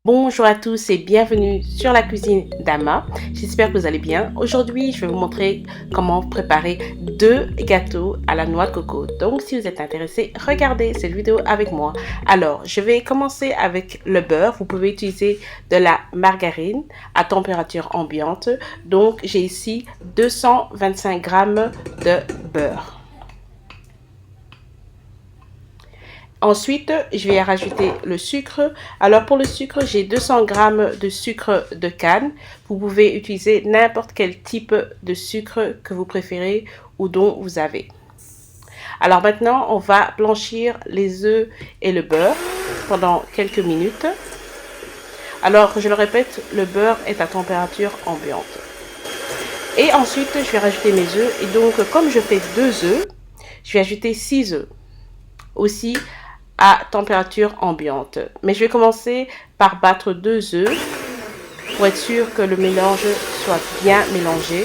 Bonjour à tous et bienvenue sur la cuisine d'Ama. J'espère que vous allez bien. Aujourd'hui, je vais vous montrer comment préparer 2 gâteaux à la noix de coco. Donc, si vous êtes intéressé, regardez cette vidéo avec moi. Alors, je vais commencer avec le beurre. Vous pouvez utiliser de la margarine à température ambiante. Donc, j'ai ici 225 grammes de beurre. Ensuite, je vais rajouter le sucre. Alors pour le sucre, j'ai 200 g de sucre de canne. Vous pouvez utiliser n'importe quel type de sucre que vous préférez ou dont vous avez. Alors maintenant, on va blanchir les œufs et le beurre pendant quelques minutes. Alors, je le répète, le beurre est à température ambiante. Et ensuite, je vais rajouter mes œufs. Et donc, comme je fais 2 œufs, je vais ajouter 6 œufs. Aussi, à température ambiante. Mais je vais commencer par battre 2 œufs pour être sûr que le mélange soit bien mélangé.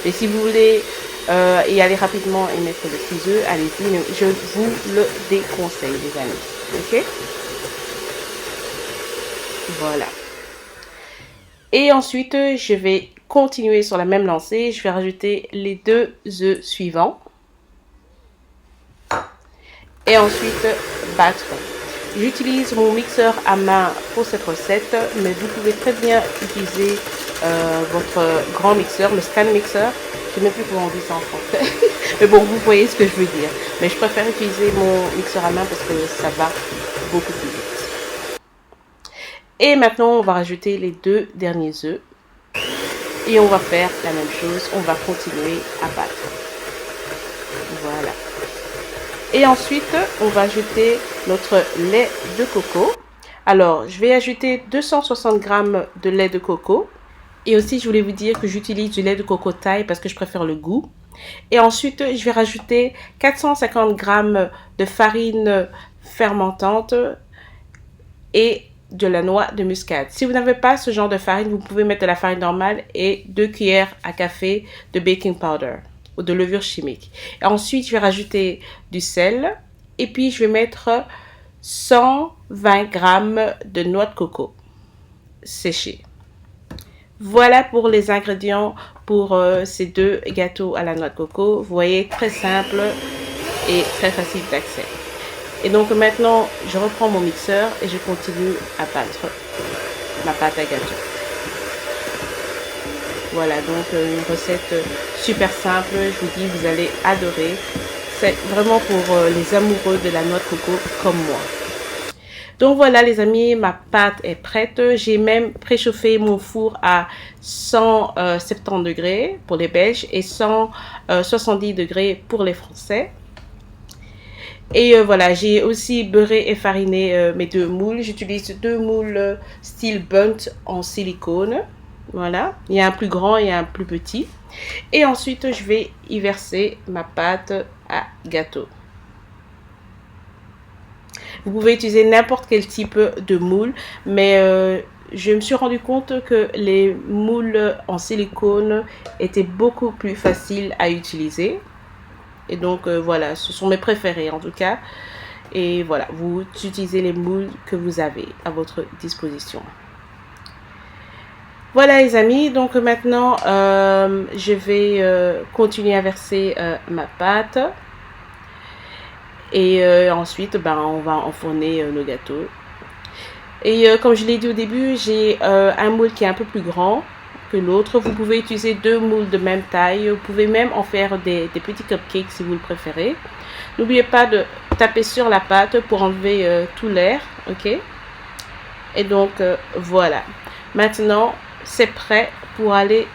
Et si vous voulez y aller rapidement et mettre les 6 œufs, allez-y, mais je vous le déconseille, les amis. Ok? Voilà. Et ensuite, je vais continuer sur la même lancée. Je vais rajouter les 2 œufs suivants. Et ensuite battre. J'utilise mon mixeur à main pour cette recette, mais vous pouvez très bien utiliser votre grand mixeur, le stand mixer. Je ne sais même plus comment on dit ça en français. Mais bon, vous voyez ce que je veux dire. Mais je préfère utiliser mon mixeur à main parce que ça va beaucoup plus vite. Et maintenant, on va rajouter les 2 derniers œufs. Et on va faire la même chose. On va continuer à battre. Voilà. Et ensuite, on va ajouter notre lait de coco. Alors, je vais ajouter 260 g de lait de coco. Et aussi, je voulais vous dire que j'utilise du lait de coco taille parce que je préfère le goût. Et ensuite, je vais rajouter 450 g de farine fermentante et de la noix de muscade. Si vous n'avez pas ce genre de farine, vous pouvez mettre de la farine normale et 2 cuillères à café de baking powder ou de levure chimique. Et ensuite, je vais rajouter du sel et puis je vais mettre 120 g de noix de coco séchée. Voilà pour les ingrédients pour ces 2 gâteaux à la noix de coco. Vous voyez, très simple et très facile d'accès. Et donc maintenant, je reprends mon mixeur et je continue à battre ma pâte à gâteau. Voilà, donc une recette super simple, je vous dis, vous allez adorer. C'est vraiment pour les amoureux de la noix de coco comme moi. Donc voilà les amis, ma pâte est prête. J'ai même préchauffé mon four à 170 degrés pour les Belges et 170 degrés pour les Français. Et voilà, j'ai aussi beurré et fariné mes 2 moules. J'utilise 2 moules style Bundt en silicone. Voilà, il y a un plus grand et un plus petit. Et ensuite, je vais y verser ma pâte à gâteau. Vous pouvez utiliser n'importe quel type de moule, mais je me suis rendu compte que les moules en silicone étaient beaucoup plus faciles à utiliser. Et donc voilà, ce sont mes préférés en tout cas. Et voilà, vous utilisez les moules que vous avez à votre disposition. Voilà les amis, donc maintenant je vais continuer à verser ma pâte. Et ensuite, on va enfourner nos gâteaux. Et comme je l'ai dit au début, j'ai un moule qui est un peu plus grand que l'autre. Vous pouvez utiliser 2 moules de même taille. Vous pouvez même en faire des petits cupcakes si vous le préférez. N'oubliez pas de taper sur la pâte pour enlever tout l'air. Ok? Et donc, voilà. Maintenant, c'est prêt pour aller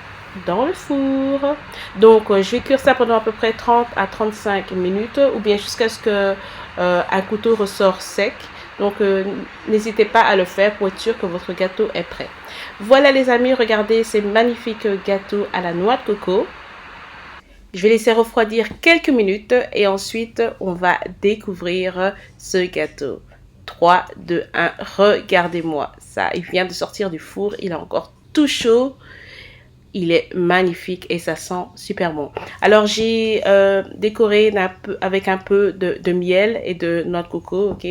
dans le four. Donc, je vais cuire ça pendant à peu près 30 à 35 minutes ou bien jusqu'à ce que un couteau ressort sec. Donc, n'hésitez pas à le faire pour être sûr que votre gâteau est prêt. Voilà les amis, regardez ces magnifiques gâteaux à la noix de coco. Je vais laisser refroidir quelques minutes et ensuite, on va découvrir ce gâteau. 3, 2, 1, regardez-moi ça. Il vient de sortir du four, il est encore tout chaud. Il est magnifique et ça sent super bon. Alors, j'ai décoré avec un peu de miel et de noix de coco, ok?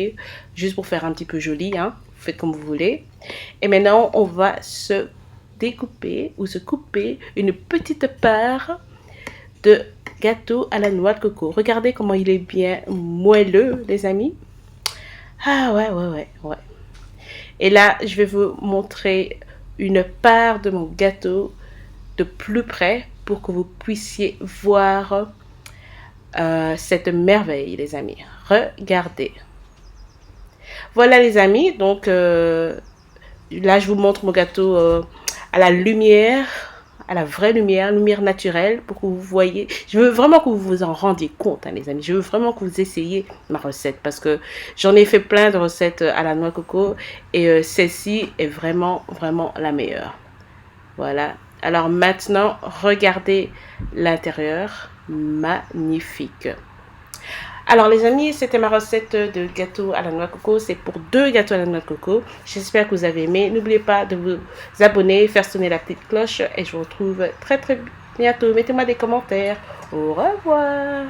Juste pour faire un petit peu joli, hein. faites comme vous voulez. Et maintenant, on va se découper ou se couper une petite part de gâteau à la noix de coco. Regardez comment il est bien moelleux, les amis. Ah ouais. Et là, je vais vous montrer une part de mon gâteau de plus près pour que vous puissiez voir cette merveille, les amis. Regardez. Voilà, les amis. Donc, là, je vous montre mon gâteau à la lumière, à la vraie lumière, lumière naturelle, pour que vous voyez. Je veux vraiment que vous vous en rendiez compte, hein, les amis. Je veux vraiment que vous essayiez ma recette, parce que j'en ai fait plein de recettes à la noix de coco, et celle-ci est vraiment, vraiment la meilleure. Voilà. Alors maintenant, regardez l'intérieur. Magnifique. Alors les amis, c'était ma recette de gâteau à la noix de coco. C'est pour 2 gâteaux à la noix de coco. J'espère que vous avez aimé. N'oubliez pas de vous abonner, faire sonner la petite cloche. Et je vous retrouve très bientôt. Mettez-moi des commentaires. Au revoir.